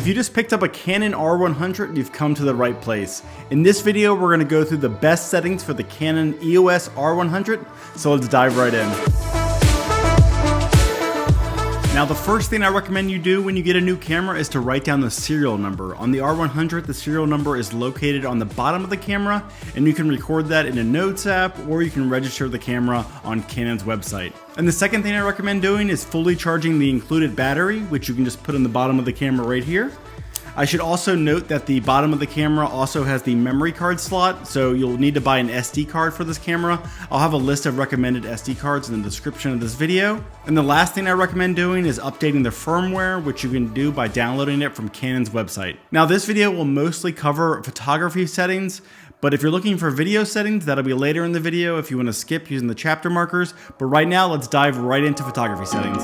you just picked up a Canon R100, you've come to the right place. In this video, we're going to go through the best settings for the Canon EOS R100, so let's dive right in. Now, the first thing I recommend you do when you get a new camera is to write down the serial number. On the R100, the serial number is located on the bottom of the camera, and you can record that in a Notes app, or you can register the camera on Canon's website. And the second thing I recommend doing is fully charging the included battery, which you can just put in the bottom of the camera right here. I should also note that the bottom of the camera also has the memory card slot, so you'll need to buy an SD card for this camera. I'll have a list of recommended SD cards in the description of this video. And the last thing I recommend doing is updating the firmware, which you can do by downloading it from Canon's website. Now, this video will mostly cover photography settings, but if you're looking for video settings, that'll be later in the video if you want to skip using the chapter markers. But right now, let's dive right into photography settings.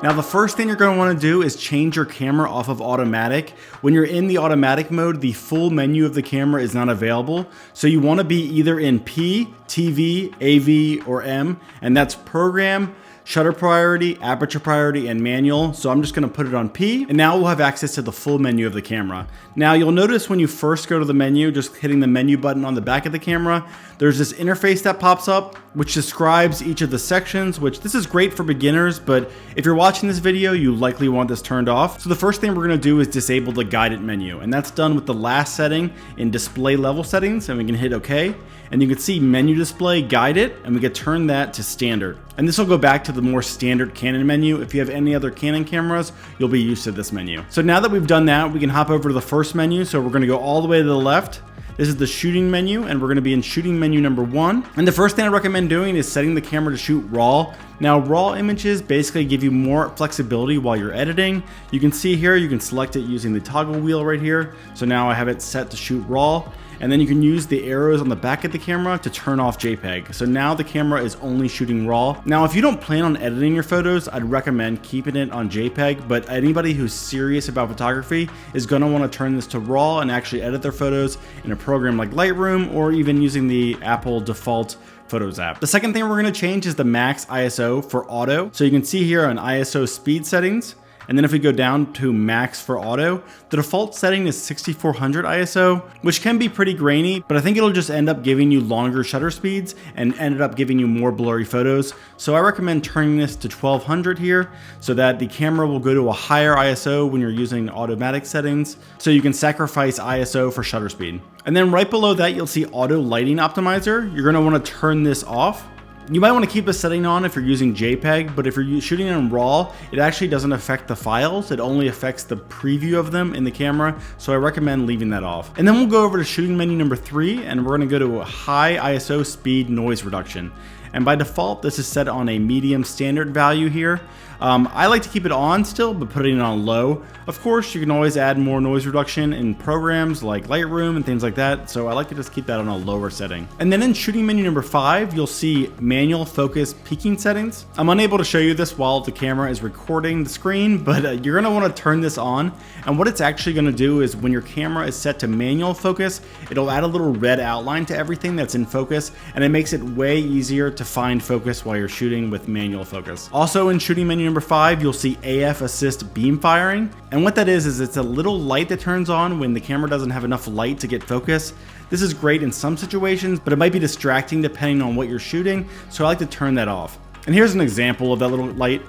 Now, the first thing you're going to want to do is change your camera off of automatic. When you're in the automatic mode, the full menu of the camera is not available. So you want to be either in P, TV, AV, or M, and that's program, shutter priority, aperture priority, and manual. So I'm just going to put it on P, and now we'll have access to the full menu of the camera. Now you'll notice when you first go to the menu, just hitting the menu button on the back of the camera, there's this interface that pops up, which describes each of the sections, which this is great for beginners, but if you're watching this video, you likely want this turned off. So the first thing we're going to do is disable the guided menu, and that's done with the last setting in display level settings, and we can hit OK. And you can see menu display guided, and we can turn that to standard. And this will go back to the more standard Canon menu. If you have any other Canon cameras, you'll be used to this menu. So now that we've done that, we can hop over to the first menu. So we're going to go all the way to the left. This is the shooting menu, and we're going to be in shooting menu number 1. And the first thing I recommend doing is setting the camera to shoot RAW. Now, RAW images basically give you more flexibility while you're editing. You can see here, you can select it using the toggle wheel right here. So now I have it set to shoot RAW. And then you can use the arrows on the back of the camera to turn off JPEG. So now the camera is only shooting RAW. Now, if you don't plan on editing your photos, I'd recommend keeping it on JPEG, but anybody who's serious about photography is gonna wanna turn this to RAW and actually edit their photos in a program like Lightroom, or even using the Apple default Photos app. The second thing we're gonna change is the max ISO for auto. So you can see here on ISO speed settings, and then if we go down to max for auto, the default setting is 6400 ISO, which can be pretty grainy, but I think it'll just end up giving you longer shutter speeds and ended up giving you more blurry photos. So I recommend turning this to 1200 here so that the camera will go to a higher ISO when you're using automatic settings, so you can sacrifice ISO for shutter speed. And then right below that, you'll see auto lighting optimizer. You're gonna wanna turn this off. You might want to keep a setting on if you're using JPEG, but if you're shooting in RAW, it actually doesn't affect the files. It only affects the preview of them in the camera, so I recommend leaving that off. And then we'll go over to shooting menu number 3, and we're going to go to a high ISO speed noise reduction. And by default, this is set on a medium standard value here. I like to keep it on still, but putting it on low. Of course, you can always add more noise reduction in programs like Lightroom and things like that, so I like to just keep that on a lower setting. And then in shooting menu number 5, you'll see manual focus peaking settings. I'm unable to show you this while the camera is recording the screen, but you're gonna wanna turn this on. And what it's actually gonna do is when your camera is set to manual focus, it'll add a little red outline to everything that's in focus, and it makes it way easier to find focus while you're shooting with manual focus. Also in shooting menu number 5, you'll see AF assist beam firing. And what that is it's a little light that turns on when the camera doesn't have enough light to get focus. This is great in some situations, but it might be distracting depending on what you're shooting, so I like to turn that off. And here's an example of that little light.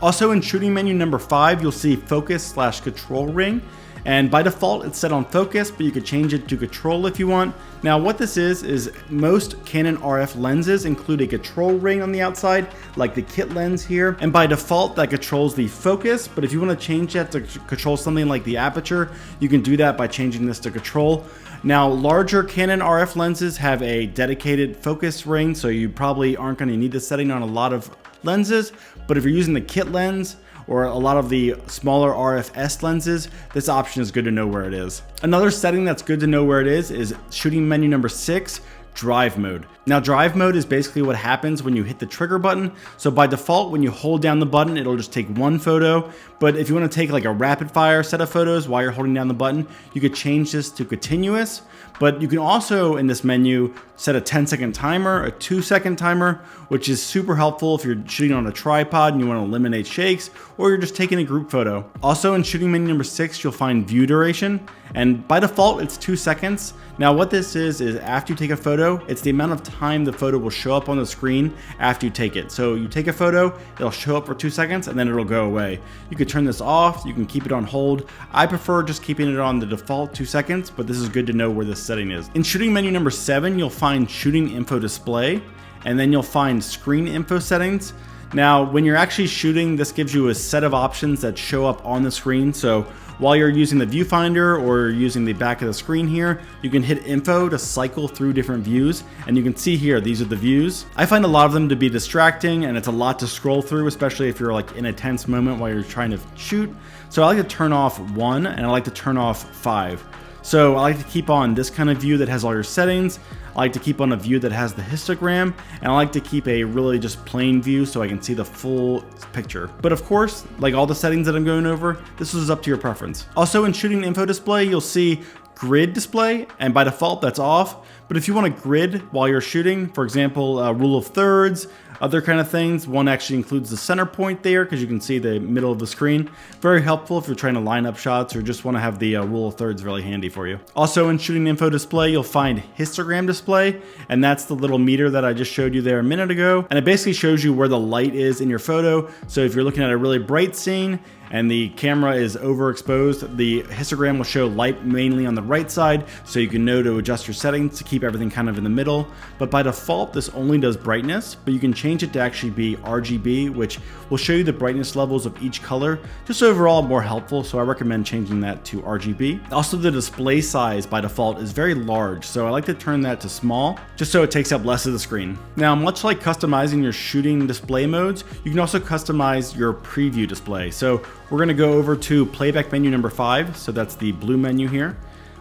Also in shooting menu number 5, you'll see focus/control ring. And by default, it's set on focus, but you could change it to control if you want. Now, what this is most Canon RF lenses include a control ring on the outside, like the kit lens here. And by default, that controls the focus, but if you want to change that to control something like the aperture, you can do that by changing this to control. Now, larger Canon RF lenses have a dedicated focus ring, so you probably aren't going to need this setting on a lot of lenses, but if you're using the kit lens, or a lot of the smaller RFS lenses, this option is good to know where it is. Another setting that's good to know where it is shooting menu number 6, drive mode. Now drive mode is basically what happens when you hit the trigger button. So by default, when you hold down the button, it'll just take one photo. But if you want to take like a rapid fire set of photos while you're holding down the button, you could change this to continuous. But you can also in this menu set a 10-second timer, a 2-second timer, which is super helpful if you're shooting on a tripod and you want to eliminate shakes, or you're just taking a group photo. Also in shooting menu number 6, you'll find view duration, and by default it's 2 seconds. Now what this is after you take a photo, it's the amount of time the photo will show up on the screen after you take it. So you take a photo, it'll show up for 2 seconds and then it'll go away. You could turn this off, you can keep it on hold. I prefer just keeping it on the default 2 seconds, but this is good to know where this setting is. In shooting menu number 7, you'll find shooting info display, and then you'll find screen info settings. Now, when you're actually shooting, this gives you a set of options that show up on the screen. So while you're using the viewfinder or using the back of the screen here, you can hit info to cycle through different views. And you can see here, these are the views. I find a lot of them to be distracting and it's a lot to scroll through, especially if you're like in a tense moment while you're trying to shoot. So I like to turn off 1 and I like to turn off 5. So I like to keep on this kind of view that has all your settings. I like to keep on a view that has the histogram, and I like to keep a really just plain view so I can see the full picture. But of course, like all the settings that I'm going over, this is up to your preference. Also in shooting info display, you'll see grid display, and by default that's off. But if you want a grid while you're shooting, for example, rule of thirds, other kind of things, one actually includes the center point there because you can see the middle of the screen. Very helpful if you're trying to line up shots or just want to have the rule of thirds really handy for you. Also in shooting info display, you'll find histogram display, and that's the little meter that I just showed you there a minute ago. And it basically shows you where the light is in your photo. So if you're looking at a really bright scene and the camera is overexposed, the histogram will show light mainly on the right side, so you can know to adjust your settings to keep everything kind of in the middle. But by default, this only does brightness, but you can change it to actually be RGB, which will show you the brightness levels of each color. Just overall more helpful, so I recommend changing that to RGB. Also, the display size by default is very large, so I like to turn that to small, just so it takes up less of the screen. Now, much like customizing your shooting display modes, you can also customize your preview display. So we're gonna go over to playback menu number 5. So that's the blue menu here.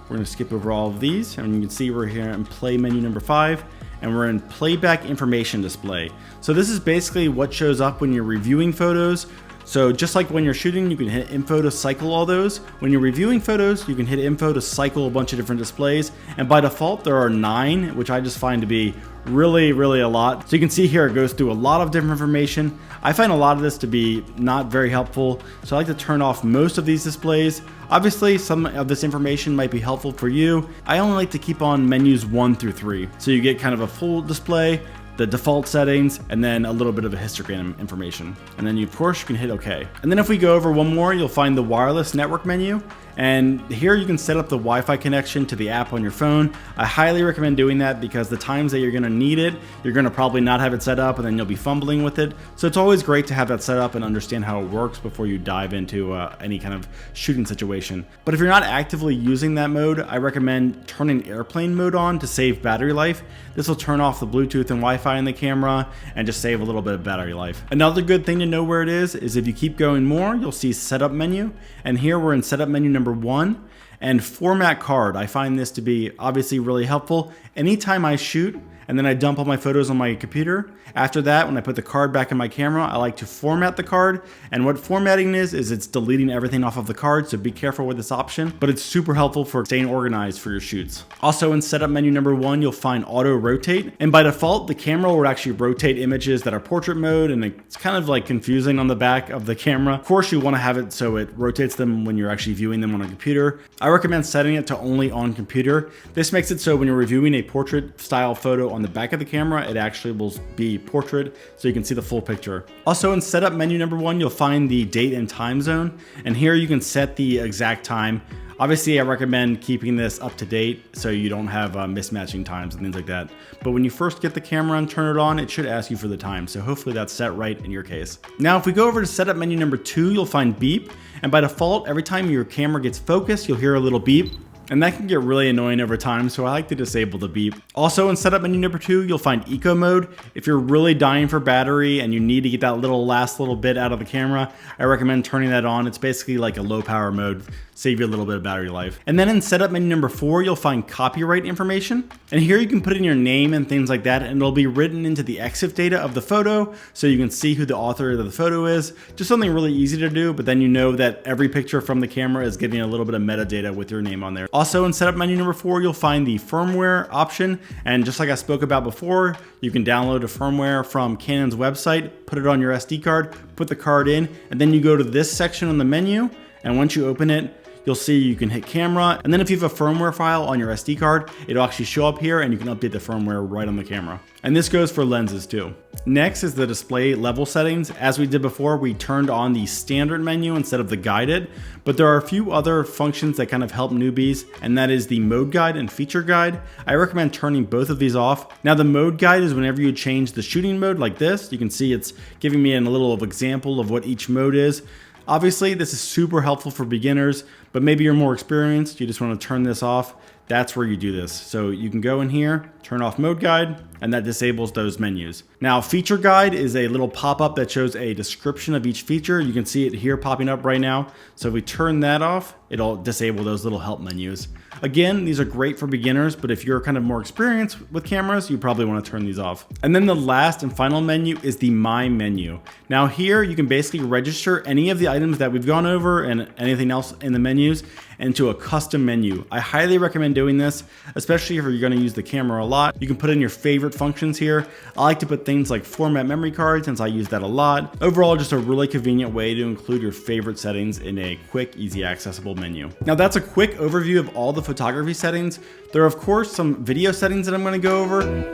We're gonna skip over all of these, and you can see we're here in play menu number 5, and we're in playback information display. So this is basically what shows up when you're reviewing photos. So just like when you're shooting, you can hit info to cycle all those. When you're reviewing photos, you can hit info to cycle a bunch of different displays. And by default, there are 9, which I just find to be really a lot. So you can see here, it goes through a lot of different information. I find a lot of this to be not very helpful. So I like to turn off most of these displays. Obviously, some of this information might be helpful for you. I only like to keep on menus 1 through 3. So you get kind of a full display, the default settings, and then a little bit of a histogram information. And then of course you can hit OK. And then if we go over one more, you'll find the wireless network menu. And here you can set up the Wi-Fi connection to the app on your phone. I highly recommend doing that because the times that you're gonna need it, you're gonna probably not have it set up and then you'll be fumbling with it. So it's always great to have that set up and understand how it works before you dive into any kind of shooting situation. But if you're not actively using that mode, I recommend turning airplane mode on to save battery life. This will turn off the Bluetooth and Wi-Fi in the camera and just save a little bit of battery life. Another good thing to know where it is if you keep going more, you'll see setup menu. And here we're in setup menu number 1, and format card. I find this to be obviously really helpful. Anytime I shoot and then I dump all my photos on my computer, after that, when I put the card back in my camera, I like to format the card. And what formatting is it's deleting everything off of the card, so be careful with this option, but it's super helpful for staying organized for your shoots. Also in setup menu number 1, you'll find auto rotate. And by default, the camera will actually rotate images that are portrait mode, and it's kind of like confusing on the back of the camera. Of course, you want to have it so it rotates them when you're actually viewing them on a computer. I recommend setting it to only on computer. This makes it so when you're reviewing a portrait style photo on the back of the camera, it actually will be portrait, so you can see the full picture. Also in setup menu number 1, you'll find the date and time zone, and here you can set the exact time. Obviously, I recommend keeping this up to date so you don't have mismatching times and things like that. But when you first get the camera and turn it on, it should ask you for the time, so hopefully that's set right in your case. Now, if we go over to setup menu number 2, you'll find beep, and by default, every time your camera gets focused, you'll hear a little beep. And that can get really annoying over time, so I like to disable the beep. Also in setup menu number 2, you'll find eco mode. If you're really dying for battery and you need to get that last little bit out of the camera, I recommend turning that on. It's basically like a low power mode. save you a little bit of battery life. And then in setup menu number 4, you'll find copyright information. And here you can put in your name and things like that, and it'll be written into the EXIF data of the photo, so you can see who the author of the photo is. Just something really easy to do, but then you know that every picture from the camera is getting a little bit of metadata with your name on there. Also in setup menu number 4, you'll find the firmware option. And just like I spoke about before, you can download a firmware from Canon's website, put it on your SD card, put the card in, and then you go to this section on the menu. And once you open it, you'll see you can hit camera. And then if you have a firmware file on your SD card, it'll actually show up here and you can update the firmware right on the camera. And this goes for lenses too. Next is the display level settings. As we did before, we turned on the standard menu instead of the guided, but there are a few other functions that kind of help newbies, and that is the mode guide and feature guide. I recommend turning both of these off. Now the mode guide is whenever you change the shooting mode like this. You can see it's giving me a little example of what each mode is. Obviously, this is super helpful for beginners, but maybe you're more experienced, you just want to turn this off. That's where you do this. So you can go in here, turn off mode guide, and that disables those menus. Now feature guide is a little pop-up that shows a description of each feature. You can see it here popping up right now. So if we turn that off, it'll disable those little help menus. Again, these are great for beginners, but if you're kind of more experienced with cameras, you probably want to turn these off. And then the last and final menu is the My menu. Now here you can basically register any of the items that we've gone over and anything else in the menus into a custom menu. I highly recommend doing this, especially if you're going to use the camera a lot. You can put in your favorite functions here. I like to put things like format memory card since I use that a lot. Overall, just a really convenient way to include your favorite settings in a quick, easy, accessible menu. Now that's a quick overview of all the photography settings. There are of course some video settings that I'm going to go over.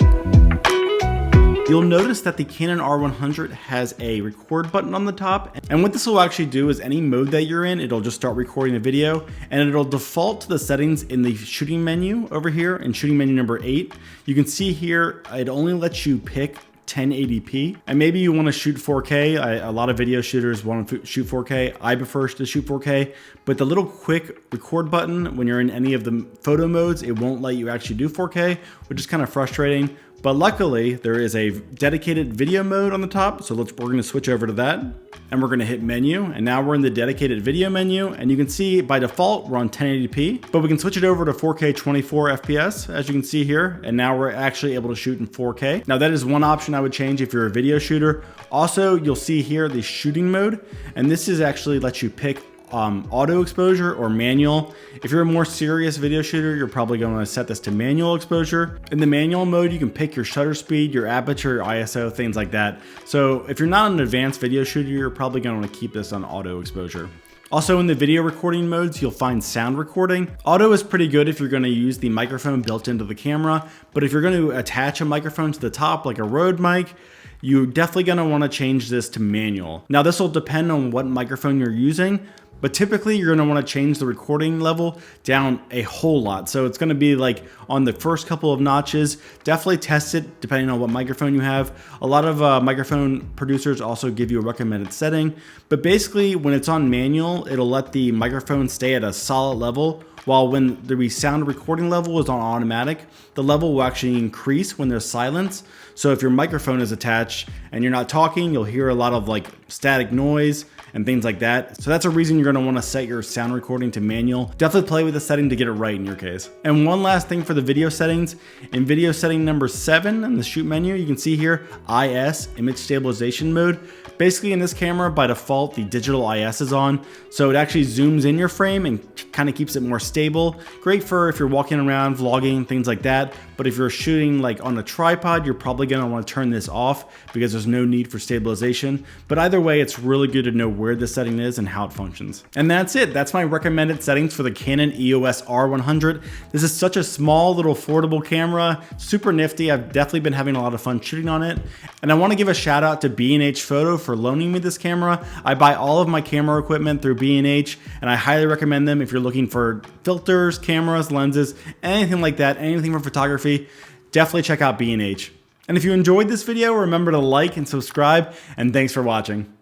You'll notice that the Canon R100 has a record button on the top, and what this will actually do is any mode that you're in, it'll just start recording a video, and it'll default to the settings in the shooting menu over here in shooting menu number 8. You can see here it only lets you pick 1080p, and maybe you want to shoot 4K. A lot of video shooters want to shoot 4K. I prefer to shoot 4K, but the little quick record button when you're in any of the photo modes, it won't let you actually do 4K, which is kind of frustrating. But luckily there is a dedicated video mode on the top. So we're going to switch over to that, and we're going to hit menu. And now we're in the dedicated video menu, and you can see by default we're on 1080p, but we can switch it over to 4K 24 FPS as you can see here. And now we're actually able to shoot in 4K. Now that is one option I would change if you're a video shooter. Also, you'll see here the shooting mode, and this is actually lets you pick auto exposure or manual. If you're a more serious video shooter, you're probably going to set this to manual exposure. In the manual mode, you can pick your shutter speed, your aperture, your ISO, things like that. So if you're not an advanced video shooter, you're probably going to want to keep this on auto exposure. Also in the video recording modes, you'll find sound recording. Auto is pretty good if you're going to use the microphone built into the camera, but if you're going to attach a microphone to the top like a Rode mic, you're definitely going to want to change this to manual. Now this will depend on what microphone you're using, but typically you're going to want to change the recording level down a whole lot. So it's going to be like on the first couple of notches. Definitely test it depending on what microphone you have. A lot of microphone producers also give you a recommended setting, but basically when it's on manual, it'll let the microphone stay at a solid level, while when the sound recording level is on automatic, the level will actually increase when there's silence. So if your microphone is attached and you're not talking, you'll hear a lot of like static noise and things like that. So that's a reason you're going to want to set your sound recording to manual. Definitely play with the setting to get it right in your case. And one last thing for the video settings, in video setting number 7 in the shoot menu, you can see here IS, image stabilization mode. Basically in this camera by default the digital IS is on, so it actually zooms in your frame and kind of keeps it more stable. Great for if you're walking around vlogging, things like that. But if you're shooting like on a tripod, you're probably going to want to turn this off because there's no need for stabilization. But either way, it's really good to know where this setting is and how it functions. And that's it. That's my recommended settings for the Canon EOS R100. This is such a small little affordable camera, super nifty. I've definitely been having a lot of fun shooting on it. And I want to give a shout out to B&H Photo for loaning me this camera. I buy all of my camera equipment through B&H, and I highly recommend them if you're looking for filters, cameras, lenses, anything like that, anything for photography. Definitely check out B&H. And if you enjoyed this video, remember to like and subscribe, and thanks for watching.